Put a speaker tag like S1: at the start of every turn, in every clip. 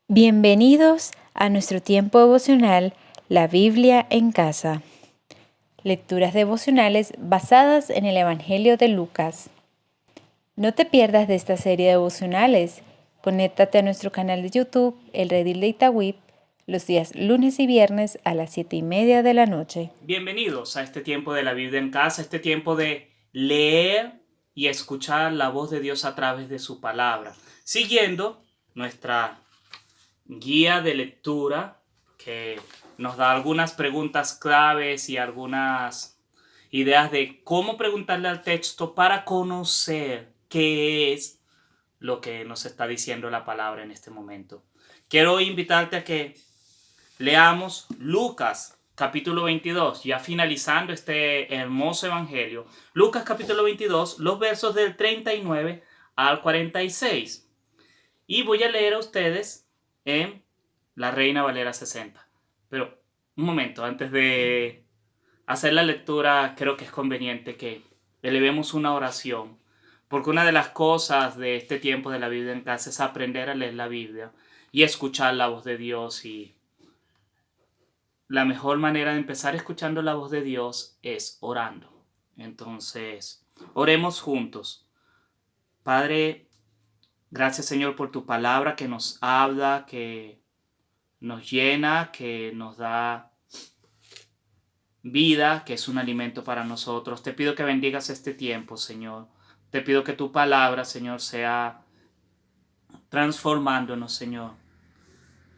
S1: Bienvenidos a nuestro tiempo devocional, la Biblia en casa. Lecturas devocionales basadas en el Evangelio de Lucas. No te pierdas de esta serie de devocionales. Conéctate a nuestro canal de YouTube, El Redil de Itagüí, los días lunes y viernes a las 7:30 de la noche.
S2: Bienvenidos a este tiempo de la Biblia en casa, este tiempo de leer y escuchar la voz de Dios a través de su palabra, siguiendo nuestra guía de lectura que nos da algunas preguntas claves y algunas ideas de cómo preguntarle al texto para conocer qué es lo que nos está diciendo la palabra en este momento. Quiero invitarte a que leamos Lucas capítulo 22, ya finalizando este hermoso evangelio. Lucas capítulo 22, los versos del 39 al 46. Y voy a leer a ustedes en la Reina Valera 60. Pero un momento, antes de hacer la lectura, creo que es conveniente que elevemos una oración. Porque una de las cosas de este tiempo de la Biblia en casa es aprender a leer la Biblia y escuchar la voz de Dios. Y la mejor manera de empezar escuchando la voz de Dios es orando. Entonces, oremos juntos. Padre, gracias Señor por tu palabra que nos habla, que nos llena, que nos da vida, que es un alimento para nosotros. Te pido que bendigas este tiempo, Señor. Te pido que tu palabra, Señor, sea transformándonos, Señor.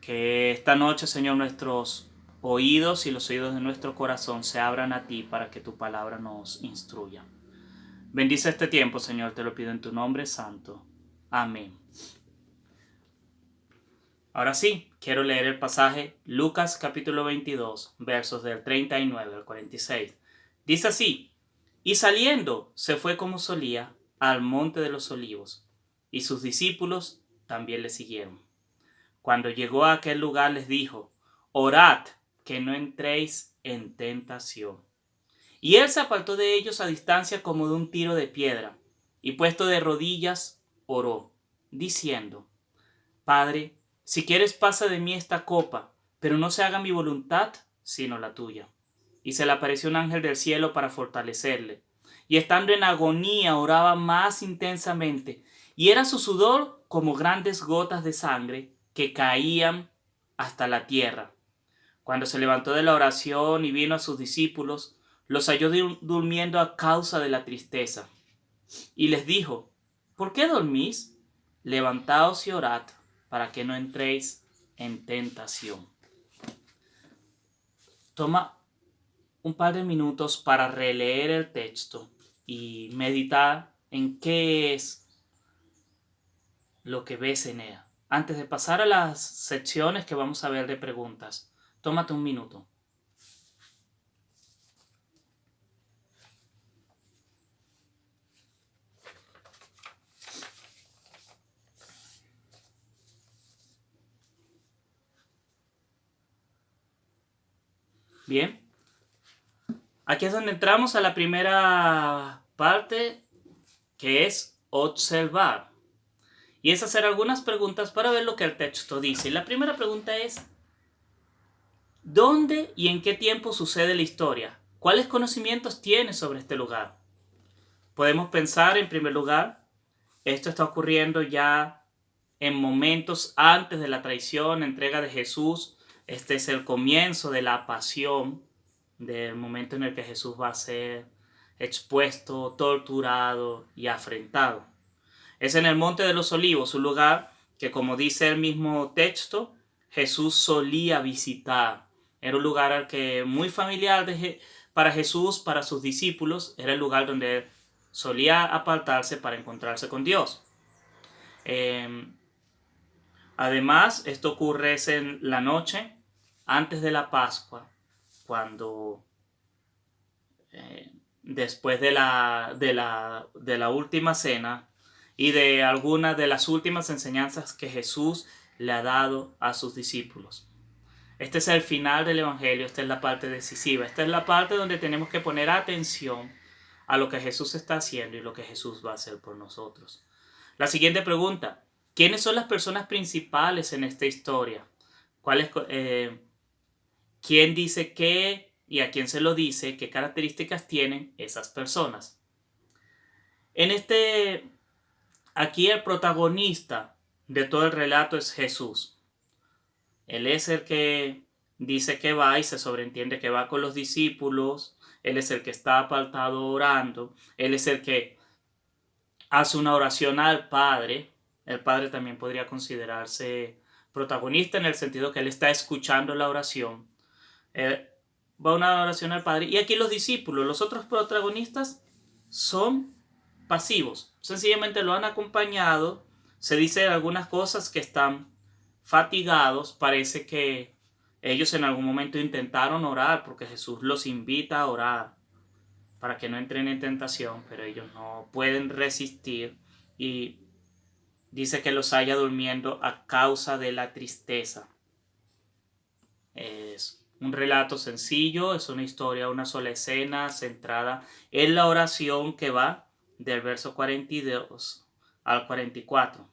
S2: Que esta noche, Señor, nuestros oídos y los oídos de nuestro corazón se abran a ti para que tu palabra nos instruya. Bendice este tiempo, Señor, te lo pido en tu nombre santo. Amén. Ahora sí, quiero leer el pasaje Lucas capítulo 22, versos del 39 al 46. Dice así: Y saliendo se fue como solía al monte de los olivos, y sus discípulos también le siguieron. Cuando llegó a aquel lugar les dijo: Orad, que no entréis en tentación. Y él se apartó de ellos a distancia como de un tiro de piedra, y puesto de rodillas, oró, diciendo: Padre, si quieres pasa de mí esta copa, pero no se haga mi voluntad, sino la tuya. Y se le apareció un ángel del cielo para fortalecerle. Y estando en agonía oraba más intensamente, y era su sudor como grandes gotas de sangre que caían hasta la tierra. Cuando se levantó de la oración y vino a sus discípulos, los halló durmiendo a causa de la tristeza. Y les dijo: ¿Por qué dormís? Levantaos y orad, para que no entréis en tentación. Toma un par de minutos para releer el texto y meditar en qué es lo que ves en ella. Antes de pasar a las secciones que vamos a ver de preguntas, tómate un minuto. Bien, aquí es donde entramos a la primera parte, que es observar. Y es hacer algunas preguntas para ver lo que el texto dice. Y la primera pregunta es: ¿dónde y en qué tiempo sucede la historia? ¿Cuáles conocimientos tienes sobre este lugar? Podemos pensar, en primer lugar, esto está ocurriendo ya en momentos antes de la traición, entrega de Jesús. Este es el comienzo de la pasión, del momento en el que Jesús va a ser expuesto, torturado y afrentado. Es en el Monte de los Olivos, un lugar que, como dice el mismo texto, Jesús solía visitar. Era un lugar al que muy familiar para Jesús, para sus discípulos. Era el lugar donde él solía apartarse para encontrarse con Dios. Además, esto ocurre en la noche antes de la Pascua, cuando después de la última cena y de algunas de las últimas enseñanzas que Jesús le ha dado a sus discípulos. Este es el final del Evangelio, esta es la parte decisiva, esta es la parte donde tenemos que poner atención a lo que Jesús está haciendo y lo que Jesús va a hacer por nosotros. La siguiente pregunta: ¿Quiénes son las personas principales en esta historia? ¿Quién dice qué y a quién se lo dice? ¿Qué características tienen esas personas? Aquí el protagonista de todo el relato es Jesús. Él es el que dice que va y se sobreentiende que va con los discípulos. Él es el que está apartado orando. Él es el que hace una oración al Padre. El Padre también podría considerarse protagonista en el sentido que él está escuchando la oración. Va una oración al Padre. Y aquí los discípulos, los otros protagonistas, son pasivos. Sencillamente lo han acompañado. Se dice algunas cosas que están fatigados. Parece que ellos en algún momento intentaron orar porque Jesús los invita a orar para que no entren en tentación, pero ellos no pueden resistir y dice que los haya durmiendo a causa de la tristeza. Es un relato sencillo, es una historia, una sola escena centrada en la oración que va del verso 42 al 44,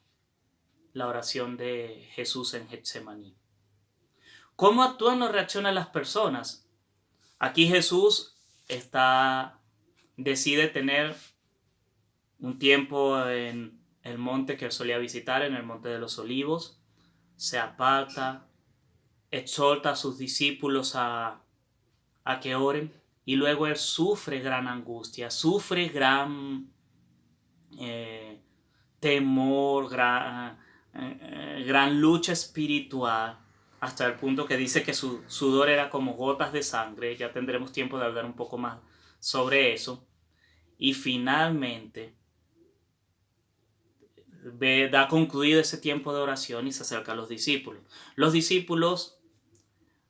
S2: la oración de Jesús en Getsemaní. ¿Cómo actúan o reaccionan las personas? Aquí Jesús decide tener un tiempo en el monte que él solía visitar, en el monte de los olivos, se aparta, exhorta a sus discípulos a que oren, y luego él sufre gran angustia, sufre gran temor, gran lucha espiritual, hasta el punto que dice que su sudor era como gotas de sangre. Ya tendremos tiempo de hablar un poco más sobre eso. Y finalmente da concluido ese tiempo de oración y se acerca a los discípulos. Los discípulos,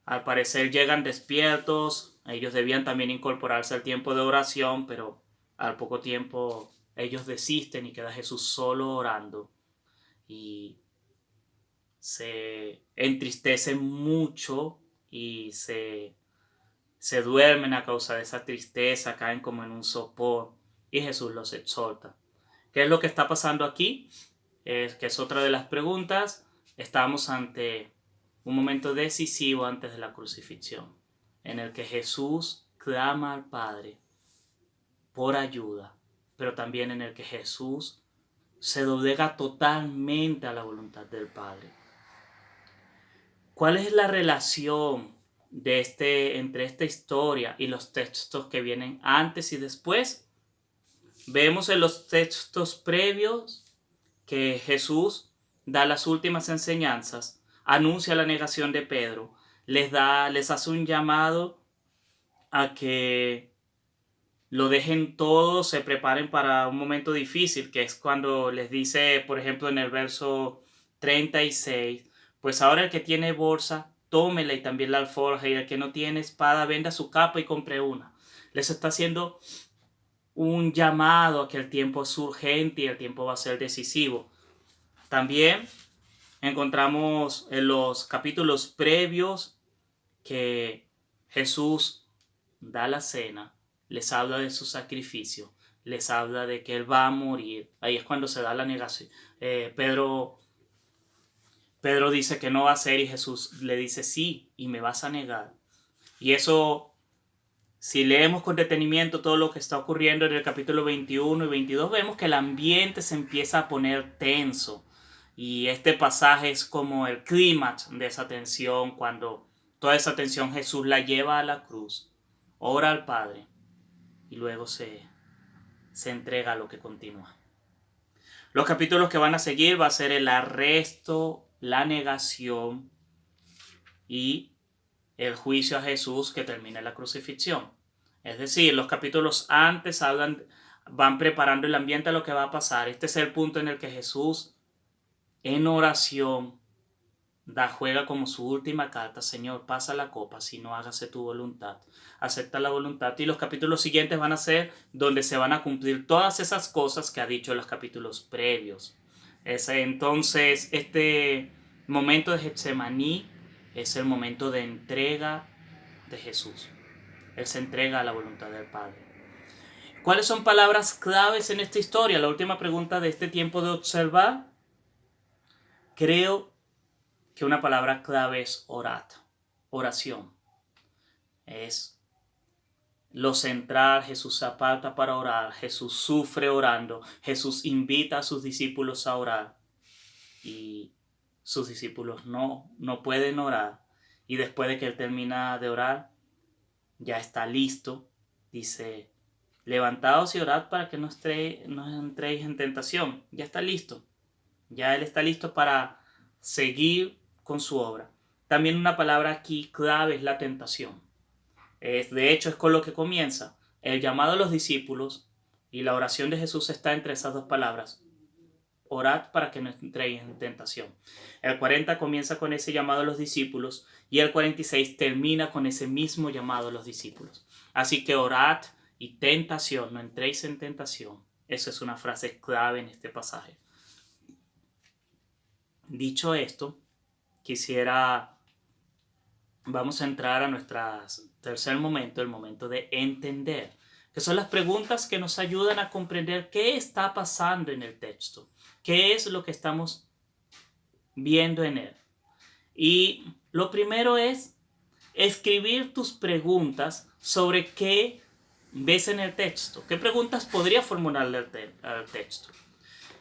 S2: al parecer, llegan despiertos. Ellos debían también incorporarse al tiempo de oración, pero al poco tiempo ellos desisten y queda Jesús solo orando. Y se entristecen mucho y se duermen a causa de esa tristeza, caen como en un sopor y Jesús los exhorta. ¿Qué es lo que está pasando aquí? Que es otra de las preguntas. Estamos ante un momento decisivo antes de la crucifixión, en el que Jesús clama al Padre por ayuda, pero también en el que Jesús se doblega totalmente a la voluntad del Padre. ¿Cuál es la relación entre esta historia y los textos que vienen antes y después? Vemos en los textos previos que Jesús da las últimas enseñanzas, anuncia la negación de Pedro, les hace un llamado a que lo dejen todo, se preparen para un momento difícil, que es cuando les dice, por ejemplo, en el verso 36, pues ahora el que tiene bolsa, tómela y también la alforja, y el que no tiene espada, venda su capa y compre una. Les está haciendo un llamado a que el tiempo es urgente y el tiempo va a ser decisivo. También encontramos en los capítulos previos que Jesús da la cena, les habla de su sacrificio, les habla de que él va a morir. Ahí es cuando se da la negación. Pedro dice que no va a ser y Jesús le dice sí y me vas a negar. Y eso, si leemos con detenimiento todo lo que está ocurriendo en el capítulo 21 y 22, vemos que el ambiente se empieza a poner tenso. Y este pasaje es como el clímax de esa tensión, cuando toda esa tensión Jesús la lleva a la cruz, ora al Padre y luego se entrega a lo que continúa. Los capítulos que van a seguir va a ser el arresto, la negación y el juicio a Jesús que termina en la crucifixión. Es decir, los capítulos antes van preparando el ambiente a lo que va a pasar. Este es el punto en el que Jesús, en oración, juega como su última carta: Señor, pasa la copa, si no, hágase tu voluntad. Acepta la voluntad. Y los capítulos siguientes van a ser donde se van a cumplir todas esas cosas que ha dicho en los capítulos previos. Entonces, este momento de Getsemaní es el momento de entrega de Jesús. Él se entrega a la voluntad del Padre. ¿Cuáles son palabras claves en esta historia? La última pregunta de este tiempo de observar. Creo que una palabra clave es orad, oración. Es lo central. Jesús se aparta para orar, Jesús sufre orando, Jesús invita a sus discípulos a orar y sus discípulos no pueden orar. Y después de que él termina de orar, ya está listo. Dice, levantaos y orad para que no entréis en tentación. Ya está listo. Ya él está listo para seguir con su obra. También una palabra aquí clave es la tentación. De hecho, es con lo que comienza. El llamado a los discípulos y la oración de Jesús está entre esas dos palabras. Orad para que no entréis en tentación. El 40 comienza con ese llamado a los discípulos y el 46 termina con ese mismo llamado a los discípulos. Así que orad y tentación, no entréis en tentación. Esa es una frase clave en este pasaje. Dicho esto, vamos a entrar a nuestro tercer momento, el momento de entender, que son las preguntas que nos ayudan a comprender qué está pasando en el texto, qué es lo que estamos viendo en él. Y lo primero es escribir tus preguntas sobre qué ves en el texto, qué preguntas podría formularle al texto.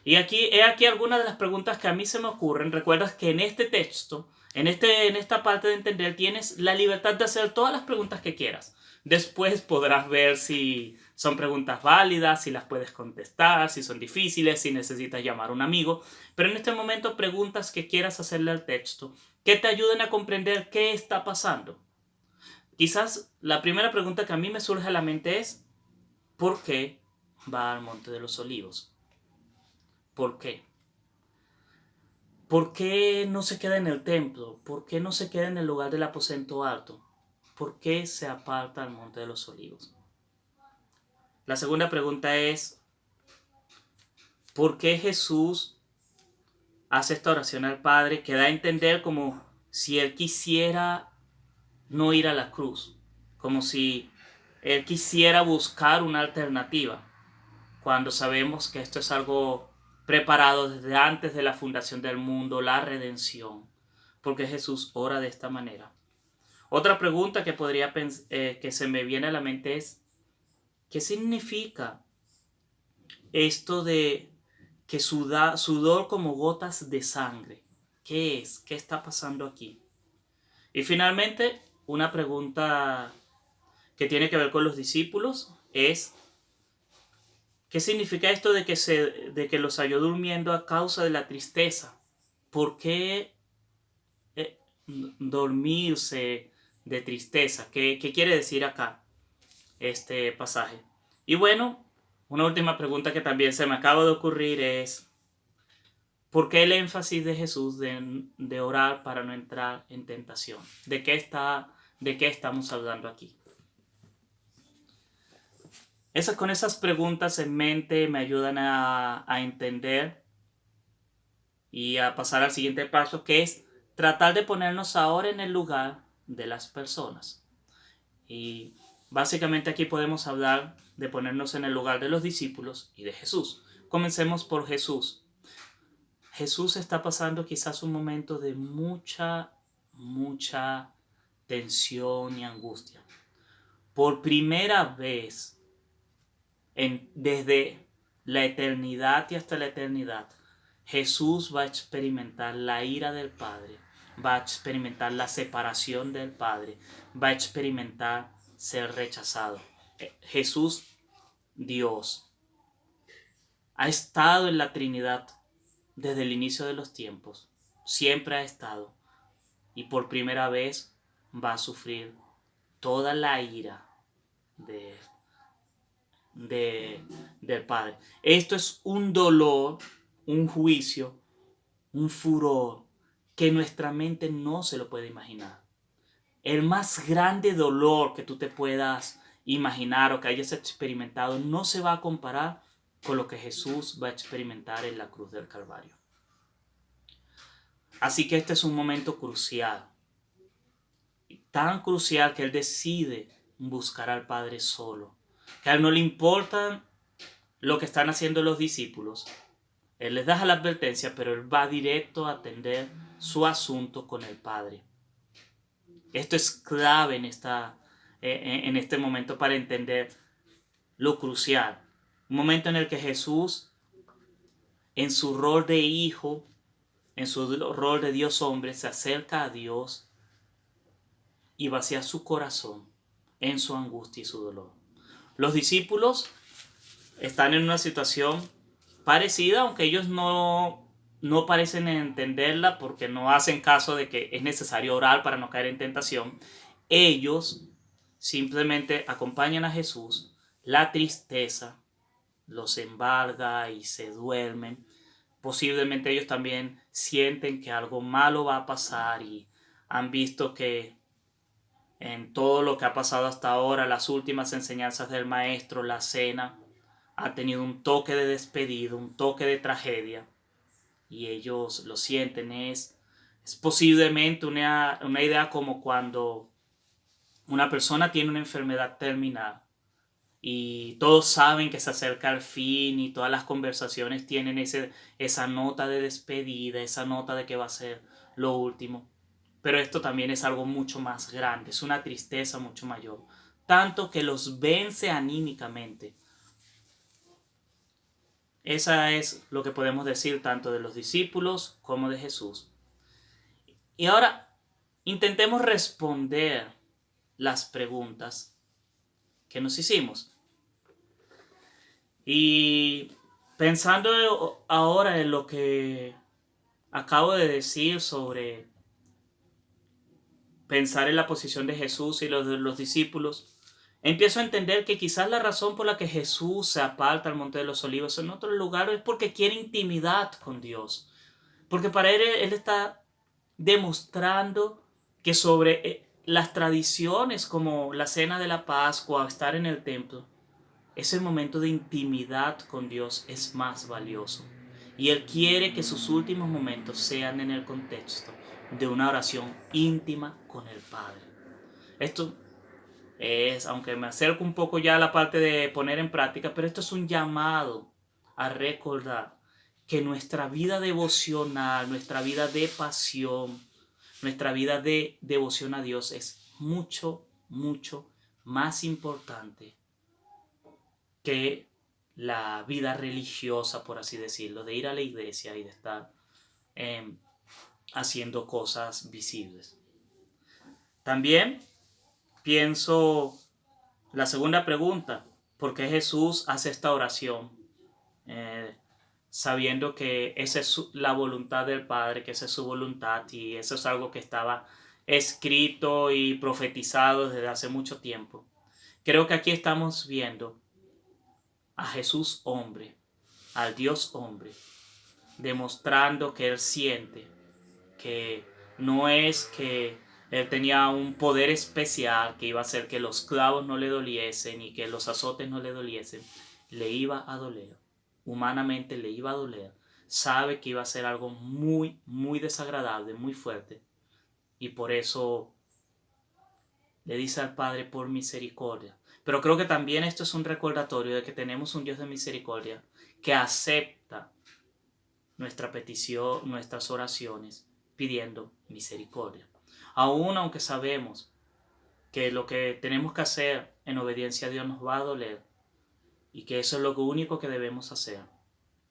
S2: Y he aquí algunas de las preguntas que a mí se me ocurren. Recuerdas que en este texto, en esta parte de entender, tienes la libertad de hacer todas las preguntas que quieras. Después podrás ver si son preguntas válidas, si las puedes contestar, si son difíciles, si necesitas llamar a un amigo. Pero en este momento, preguntas que quieras hacerle al texto, que te ayuden a comprender qué está pasando. Quizás la primera pregunta que a mí me surge a la mente es, ¿por qué va al Monte de los Olivos? ¿Por qué? ¿Por qué no se queda en el templo? ¿Por qué no se queda en el lugar del aposento alto? ¿Por qué se aparta al Monte de los Olivos? La segunda pregunta es, ¿por qué Jesús hace esta oración al Padre que da a entender como si Él quisiera no ir a la cruz? Como si Él quisiera buscar una alternativa, cuando sabemos que esto es algo preparado desde antes de la fundación del mundo, la redención. Porque Jesús ora de esta manera. Otra pregunta que se me viene a la mente es, ¿qué significa esto de que sudor como gotas de sangre? ¿Qué es? ¿Qué está pasando aquí? Y finalmente, una pregunta que tiene que ver con los discípulos es, ¿qué significa esto de que los halló durmiendo a causa de la tristeza? ¿Por qué dormirse de tristeza? ¿Qué quiere decir acá este pasaje? Y bueno, una última pregunta que también se me acaba de ocurrir es, ¿por qué el énfasis de Jesús de orar para no entrar en tentación? ¿De qué estamos hablando aquí? Con esas preguntas en mente me ayudan a entender y a pasar al siguiente paso, que es tratar de ponernos ahora en el lugar de las personas. Y básicamente aquí podemos hablar de ponernos en el lugar de los discípulos y de Jesús. Comencemos por Jesús. Jesús está pasando quizás un momento de mucha tensión y angustia. Por primera vez, desde la eternidad y hasta la eternidad, Jesús va a experimentar la ira del Padre, va a experimentar la separación del Padre, va a experimentar ser rechazado. Jesús, Dios, ha estado en la Trinidad desde el inicio de los tiempos, siempre ha estado, y por primera vez va a sufrir toda la ira del Padre. Esto es un dolor, un juicio, un furor que nuestra mente no se lo puede imaginar. El más grande dolor que tú te puedas imaginar o que hayas experimentado no se va a comparar con lo que Jesús va a experimentar en la cruz del Calvario. Así que este es un momento crucial, tan crucial que Él decide buscar al Padre solo, que a Él no le importa lo que están haciendo los discípulos. Él les da la advertencia, pero él va directo a atender su asunto con el Padre. Esto es clave en este momento para entender lo crucial. Un momento en el que Jesús, en su rol de hijo, en su rol de Dios hombre, se acerca a Dios y vacía su corazón en su angustia y su dolor. Los discípulos están en una situación parecida, aunque ellos no parecen entenderla porque no hacen caso de que es necesario orar para no caer en tentación. Ellos simplemente acompañan a Jesús, la tristeza los embarga y se duermen. Posiblemente ellos también sienten que algo malo va a pasar y han visto que en todo lo que ha pasado hasta ahora, las últimas enseñanzas del maestro, la cena, ha tenido un toque de despedida, un toque de tragedia, y ellos lo sienten. Es posiblemente una idea como cuando una persona tiene una enfermedad terminal y todos saben que se acerca al fin y todas las conversaciones tienen esa nota de despedida, esa nota de que va a ser lo último. Pero esto también es algo mucho más grande, es una tristeza mucho mayor, tanto que los vence anímicamente. Esa es lo que podemos decir tanto de los discípulos como de Jesús. Y ahora intentemos responder las preguntas que nos hicimos. Y pensando ahora en lo que acabo de decir sobre pensar en la posición de Jesús y los de los discípulos, empiezo a entender que quizás la razón por la que Jesús se aparta al Monte de los Olivos en otro lugar es porque quiere intimidad con Dios. Porque para él está demostrando que sobre las tradiciones como la cena de la Pascua, estar en el templo, ese momento de intimidad con Dios es más valioso. Y Él quiere que sus últimos momentos sean en el contexto de una oración íntima con el Padre. Esto es, aunque me acerco un poco ya a la parte de poner en práctica, pero esto es un llamado a recordar que nuestra vida devocional, nuestra vida de pasión, nuestra vida de devoción a Dios es mucho, mucho más importante que la vida religiosa, por así decirlo, de ir a la iglesia y de estar haciendo cosas visibles. También pienso la segunda pregunta, ¿por qué Jesús hace esta oración? Sabiendo que esa es la voluntad del Padre, que esa es su voluntad, y eso es algo que estaba escrito y profetizado desde hace mucho tiempo. Creo que aquí estamos viendo a Jesús hombre, al Dios hombre, demostrando que Él siente, que no es que Él tenía un poder especial que iba a hacer que los clavos no le doliesen y que los azotes no le doliesen. Le iba a doler, humanamente le iba a doler. Sabe que iba a ser algo muy, muy desagradable, muy fuerte, y por eso le dice al Padre: por misericordia. Pero creo que también esto es un recordatorio de que tenemos un Dios de misericordia que acepta nuestra petición, nuestras oraciones, pidiendo misericordia. Aún aunque sabemos que lo que tenemos que hacer en obediencia a Dios nos va a doler y que eso es lo único que debemos hacer,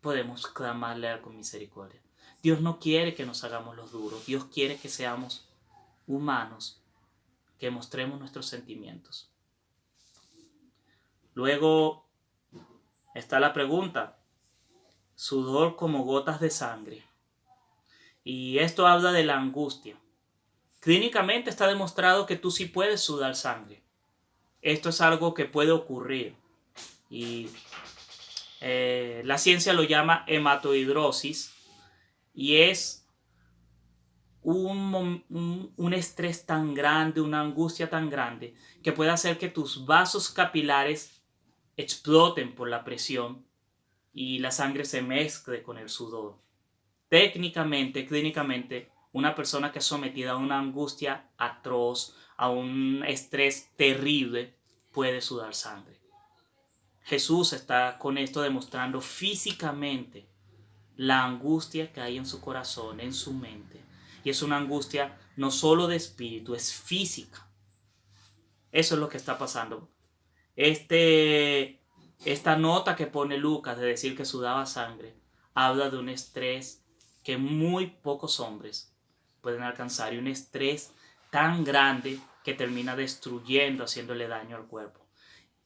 S2: podemos clamarle a Él con misericordia. Dios no quiere que nos hagamos los duros. Dios quiere que seamos humanos, que mostremos nuestros sentimientos. Luego está la pregunta: sudor como gotas de sangre. Y esto habla de la angustia. Clínicamente está demostrado que tú sí puedes sudar sangre. Esto es algo que puede ocurrir. Y la ciencia lo llama hematohidrosis. Y es un estrés tan grande, una angustia tan grande, que puede hacer que tus vasos capilares exploten por la presión y la sangre se mezcle con el sudor. Técnicamente, clínicamente, una persona que es sometida a una angustia atroz, a un estrés terrible, puede sudar sangre. Jesús está con esto demostrando físicamente la angustia que hay en su corazón, en su mente. Y es una angustia no solo de espíritu, es física. Eso es lo que está pasando. Esta nota que pone Lucas de decir que sudaba sangre habla de un estrés que muy pocos hombres pueden alcanzar, y un estrés tan grande que termina destruyendo, haciéndole daño al cuerpo.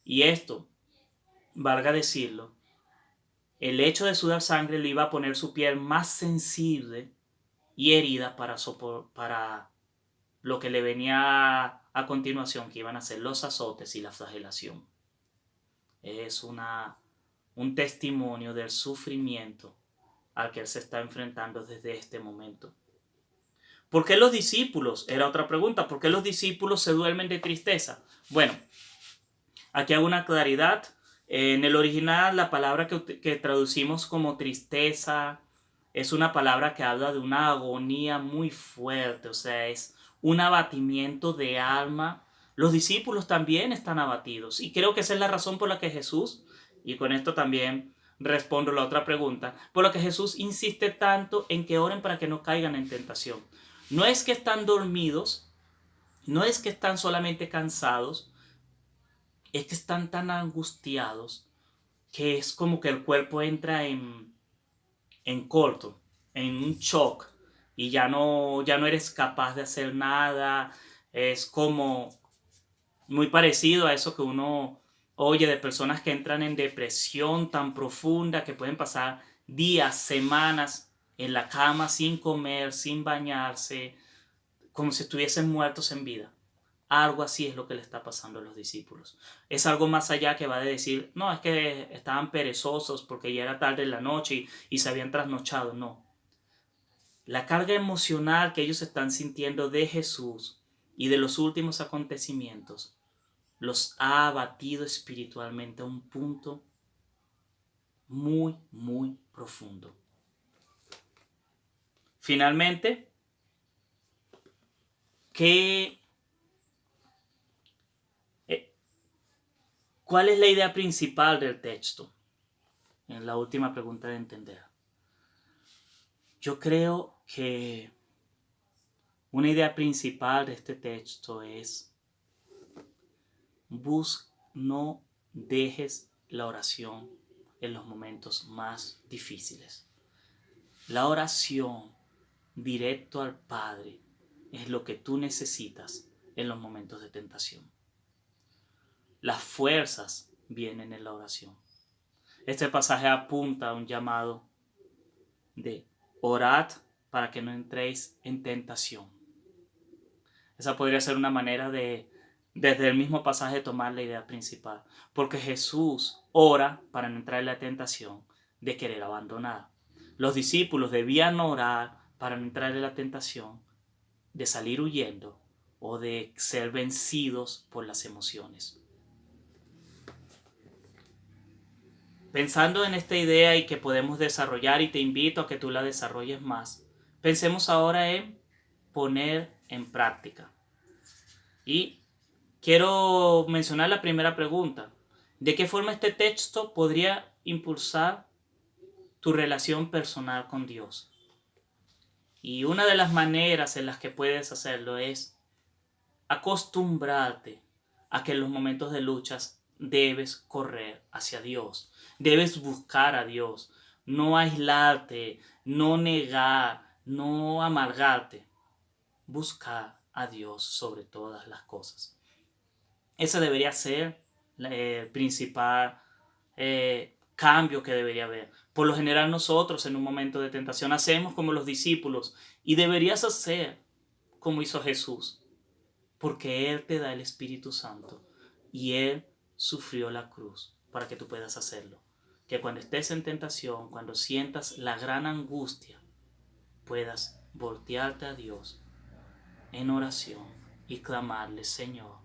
S2: Y esto, valga decirlo, el hecho de sudar sangre le iba a poner su piel más sensible y herida para lo que le venía a continuación, que iban a ser los azotes y la flagelación. Es un testimonio del sufrimiento al que él se está enfrentando desde este momento. ¿Por qué los discípulos? Era otra pregunta. ¿Por qué los discípulos se duermen de tristeza? Bueno, aquí hago una claridad. En el original, la palabra que traducimos como tristeza es una palabra que habla de una agonía muy fuerte, o sea, es un abatimiento de alma. Los discípulos también están abatidos, y creo que esa es la razón por la que Jesús, y con esto también respondo la otra pregunta, por la que Jesús insiste tanto en que oren para que no caigan en tentación. No es que están dormidos, no es que están solamente cansados, es que están tan angustiados que es como que el cuerpo entra en corto, en un shock, y ya no eres capaz de hacer nada. Es como muy parecido a eso que uno oye de personas que entran en depresión tan profunda que pueden pasar días, semanas en la cama sin comer, sin bañarse, como si estuviesen muertos en vida. Algo así es lo que le está pasando a los discípulos. Es algo más allá que va de decir, no, es que estaban perezosos porque ya era tarde en la noche y se habían trasnochado. No. La carga emocional que ellos están sintiendo de Jesús y de los últimos acontecimientos los ha abatido espiritualmente a un punto muy, muy profundo. Finalmente, ¿cuál es la idea principal del texto? En la última pregunta de entender. Yo creo que una idea principal de este texto es: no dejes la oración en los momentos más difíciles. La oración directo al Padre es lo que tú necesitas en los momentos de tentación. Las fuerzas vienen en la oración. Este pasaje apunta a un llamado de orad para que no entréis en tentación. Esa podría ser una manera de, desde el mismo pasaje, tomar la idea principal. Porque Jesús ora para no entrar en la tentación de querer abandonar. Los discípulos debían orar para no entrar en la tentación de salir huyendo o de ser vencidos por las emociones. Pensando en esta idea y que podemos desarrollar, y te invito a que tú la desarrolles más, pensemos ahora en poner en práctica. Y quiero mencionar la primera pregunta. ¿De qué forma este texto podría impulsar tu relación personal con Dios? Y una de las maneras en las que puedes hacerlo es acostumbrarte a que en los momentos de luchas debes correr hacia Dios, debes buscar a Dios, no aislarte, no negar, no amargarte, buscar a Dios sobre todas las cosas. Ese debería ser el principal cambio que debería haber. Por lo general nosotros en un momento de tentación hacemos como los discípulos, y deberías hacer como hizo Jesús, porque Él te da el Espíritu Santo y Él sufrió la cruz para que tú puedas hacerlo. Que cuando estés en tentación, cuando sientas la gran angustia, puedas voltearte a Dios en oración y clamarle: Señor,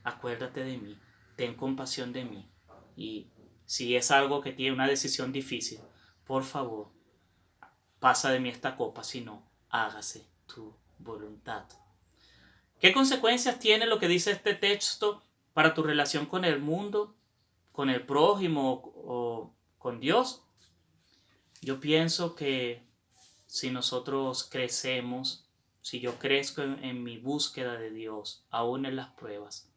S2: acuérdate de mí, ten compasión de mí. Y si es algo que tiene una decisión difícil, por favor, pasa de mí esta copa, sino hágase tu voluntad. ¿Qué consecuencias tiene lo que dice este texto para tu relación con el mundo, con el prójimo o con Dios? Yo pienso que si nosotros crecemos, si yo crezco en mi búsqueda de Dios, aún en las pruebas,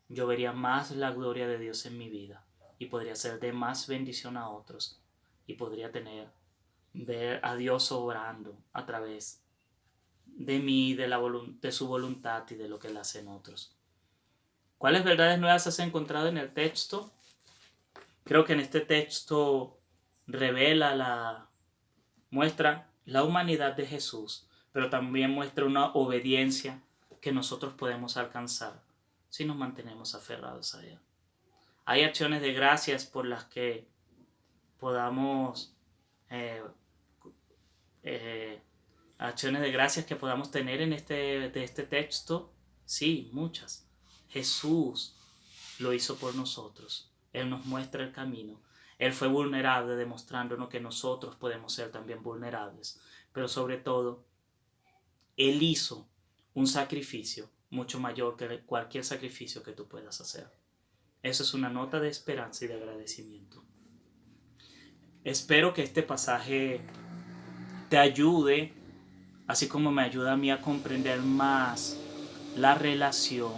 S2: yo vería más la gloria de Dios en mi vida y podría ser de más bendición a otros y podría ver a Dios obrando a través de mí, de su voluntad y de lo que Él hace en otros. ¿Cuáles verdades nuevas has encontrado en el texto? Creo que en este texto muestra la humanidad de Jesús, pero también muestra una obediencia que nosotros podemos alcanzar si nos mantenemos aferrados a Él. Hay acciones de gracias por las que podamos acciones de gracias que podamos tener de este texto. Sí, muchas. Jesús lo hizo por nosotros. Él nos muestra el camino. Él fue vulnerable, demostrándonos que nosotros podemos ser también vulnerables. Pero sobre todo, Él hizo un sacrificio mucho mayor que cualquier sacrificio que tú puedas hacer. Eso es una nota de esperanza y de agradecimiento. Espero que este pasaje te ayude, así como me ayuda a mí a comprender más la relación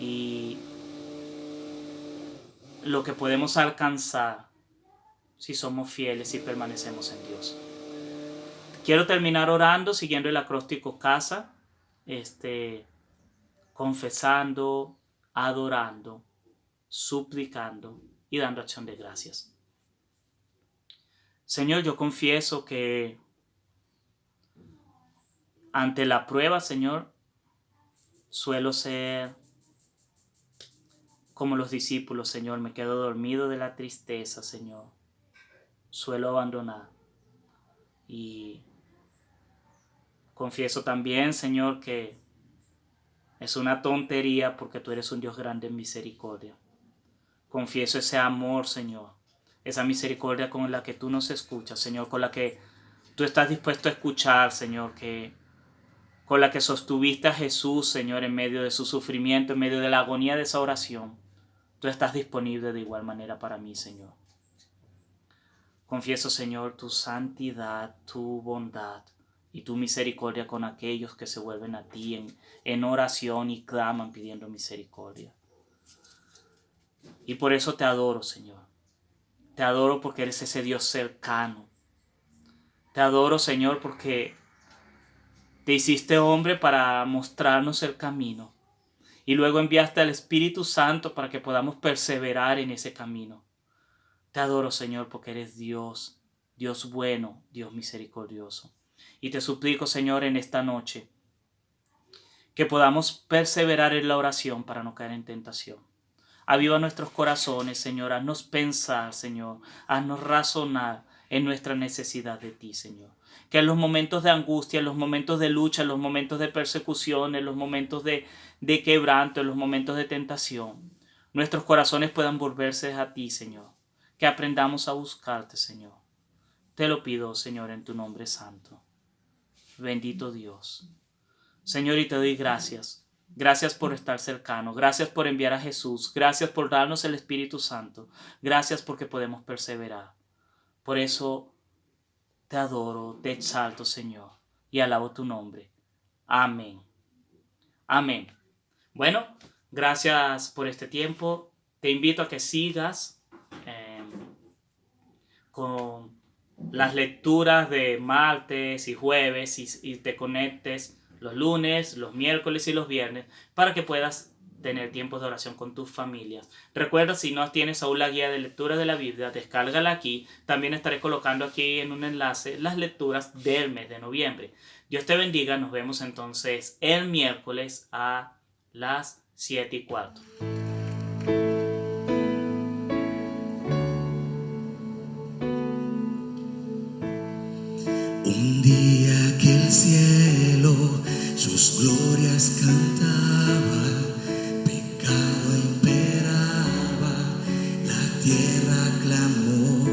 S2: y lo que podemos alcanzar si somos fieles y permanecemos en Dios. Quiero terminar orando siguiendo el acróstico CASA, confesando, adorando, suplicando y dando acción de gracias. Señor, yo confieso que ante la prueba, Señor, suelo ser como los discípulos, Señor. Me quedo dormido de la tristeza, Señor. Suelo abandonar. Y confieso también, Señor, que es una tontería porque tú eres un Dios grande en misericordia. Confieso ese amor, Señor. Esa misericordia con la que tú nos escuchas, Señor. Con la que tú estás dispuesto a escuchar, Señor. Con la que sostuviste a Jesús, Señor, en medio de su sufrimiento, en medio de la agonía de esa oración. Tú estás disponible de igual manera para mí, Señor. Confieso, Señor, tu santidad, tu bondad y tu misericordia con aquellos que se vuelven a ti en oración y claman pidiendo misericordia. Y por eso te adoro, Señor. Te adoro porque eres ese Dios cercano. Te adoro, Señor, porque te hiciste hombre para mostrarnos el camino. Y luego enviaste al Espíritu Santo para que podamos perseverar en ese camino. Te adoro, Señor, porque eres Dios, Dios bueno, Dios misericordioso. Y te suplico, Señor, en esta noche, que podamos perseverar en la oración para no caer en tentación. Aviva nuestros corazones, Señor, haznos pensar, Señor, haznos razonar en nuestra necesidad de ti, Señor. Que en los momentos de angustia, en los momentos de lucha, en los momentos de persecución, en los momentos de quebranto, en los momentos de tentación, nuestros corazones puedan volverse a ti, Señor. Que aprendamos a buscarte, Señor. Te lo pido, Señor, en tu nombre santo. Bendito Dios. Señor, y te doy gracias. Gracias por estar cercano. Gracias por enviar a Jesús. Gracias por darnos el Espíritu Santo. Gracias porque podemos perseverar. Por eso te adoro, te exalto, Señor, y alabo tu nombre. Amén. Amén. Bueno, gracias por este tiempo. Te invito a que sigas con las lecturas de martes y jueves y te conectes los lunes, los miércoles y los viernes para que puedas tener tiempos de oración con tus familias. Recuerda, si no tienes aún la guía de lectura de la Biblia, descárgala aquí. También estaré colocando aquí en un enlace las lecturas del mes de noviembre. Dios te bendiga. Nos vemos entonces el miércoles a las 7:15.
S3: Un día que el cielo sus glorias cantaba, pecado imperaba, la tierra clamó,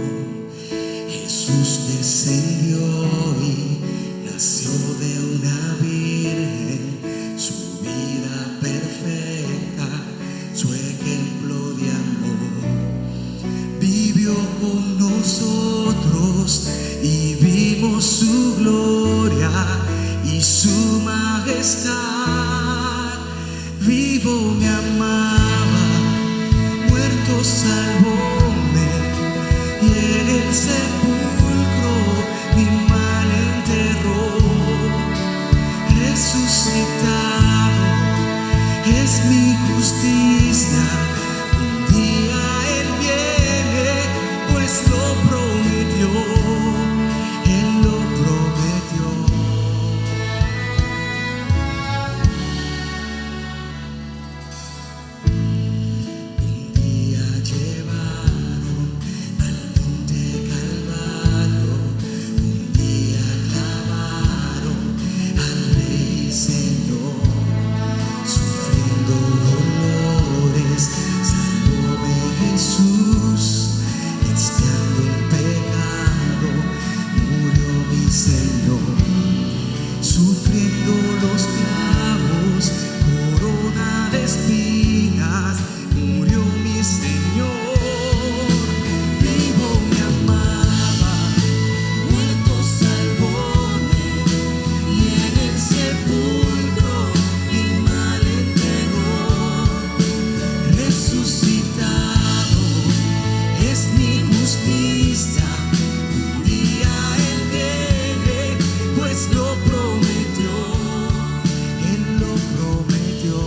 S3: Jesús descendió y nació de una virgen, su vida perfecta, su ejemplo de amor, vivió con nosotros estar. Vivo me amaba, muerto salvóme, y en el sepulcro mi mal enterró. Resucitado es mi justicia, un día Él viene, pues lo prometió, Él lo prometió. Un día llevaron al monte Calvario, un día clavaron al Rey Señor, sufriendo dolores, salvóme Jesús, expiando el pecado, murió mi Señor, sufriendo los clavos, corona de espinas, murió mi Señor. Vivo me amaba, muerto salvóme, y en el sepulcro mi mal enterró. Resucitado es mi justicia, un día Él viene, pues lo prometió, Él lo prometió.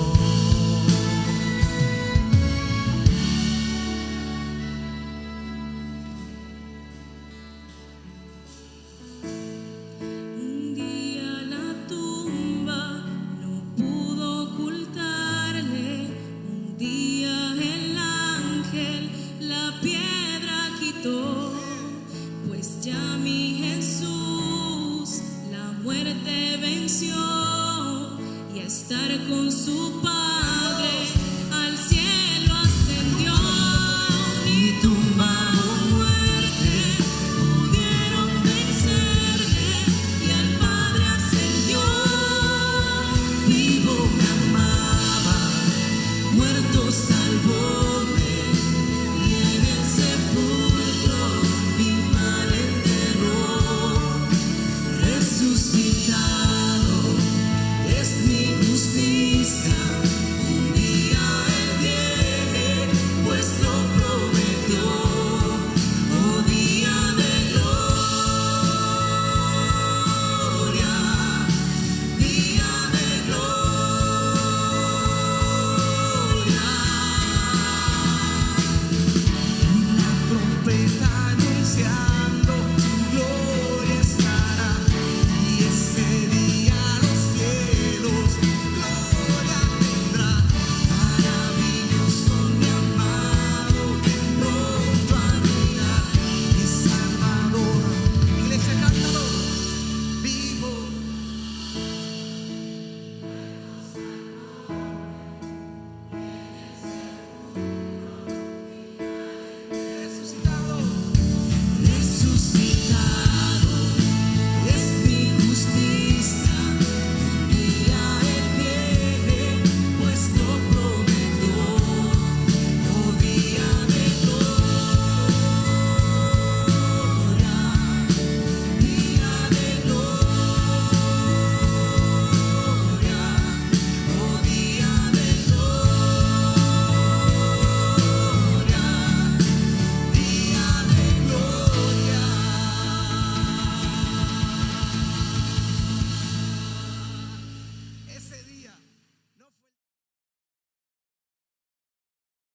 S4: Un día la tumba no pudo ocultarle, un día el ángel la piedra quitó, pues ya mi Jesús la muerte venció, y a estar con su Padre